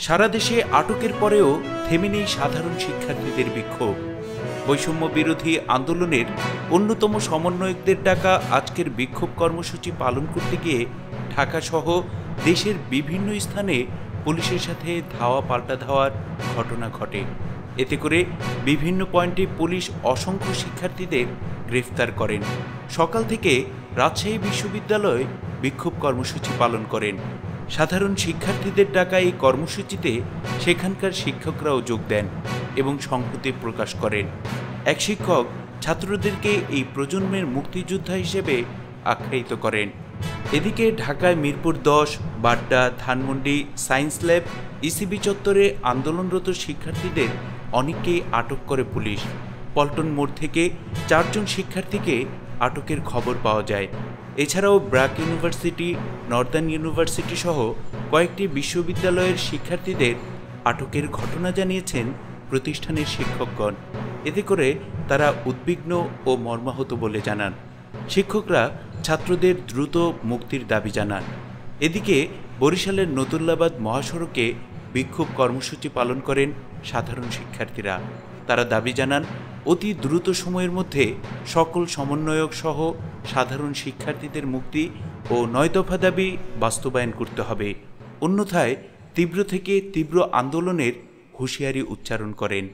সারা দেশে আটকের পরেও থেমে নেই সাধারণ শিক্ষার্থীদের বিক্ষোভ। বৈষম্য বিরোধী আন্দোলনের অন্যতম সমন্বয়কদের ডাকা আজকের বিক্ষোভ কর্মসূচি পালন করতে গিয়ে ঢাকাসহ দেশের বিভিন্ন স্থানে পুলিশের সাথে ধাওয়া পাল্টা ধাওয়ার ঘটনা ঘটে। এতে করে বিভিন্ন পয়েন্টে পুলিশ অসংখ্য শিক্ষার্থীদের গ্রেফতার করেন। সকাল থেকে রাজশাহী বিশ্ববিদ্যালয়ে বিক্ষোভ কর্মসূচি পালন করেন। সাধারণ শিক্ষার্থীদের ডাকা এই কর্মসূচিতে সেখানকার শিক্ষকরাও যোগ দেন এবং সংহতি প্রকাশ করেন। এক শিক্ষক ছাত্রদেরকে এই প্রজন্মের মুক্তিযোদ্ধা হিসেবে আখ্যায়িত করেন। এদিকে ঢাকায় Mirpur 10, Badda, Dhanmondi, science lab, ECB চত্বরে আন্দোলনরত শিক্ষার্থীদের অনেককেই আটক করে পুলিশ। পল্টন মোড় থেকে 4 জন শিক্ষার্থীকে আটকের খবর পাওয়া যায়। এছাড়াও ব্র্যাক ইউনিভার্সিটি, নর্দার্ন ইউনিভার্সিটি সহ কয়েকটি বিশ্ববিদ্যালয়ের শিক্ষার্থীদের আটকের ঘটনা জানিয়েছেন প্রতিষ্ঠানের শিক্ষকগণ। এতে করে তারা উদ্বিগ্ন ও মর্মাহত বলে জানান। শিক্ষকরা ছাত্রদের দ্রুত মুক্তির দাবি জানান। এদিকে বরিশালের নতুল্লাবাদ মহাসড়কে বিক্ষোভ কর্মসূচি পালন করেন সাধারণ শিক্ষার্থীরা। তারা দাবি জানান অতি দ্রুত সময়ের মধ্যে সকল সমন্বয়ক সহ সাধারণ শিক্ষার্থীদের মুক্তি ও 9 দফা দাবি বাস্তবায়ন করতে হবে, অন্যথায় তীব্র থেকে তীব্র আন্দোলনের হুঁশিয়ারি উচ্চারণ করেন।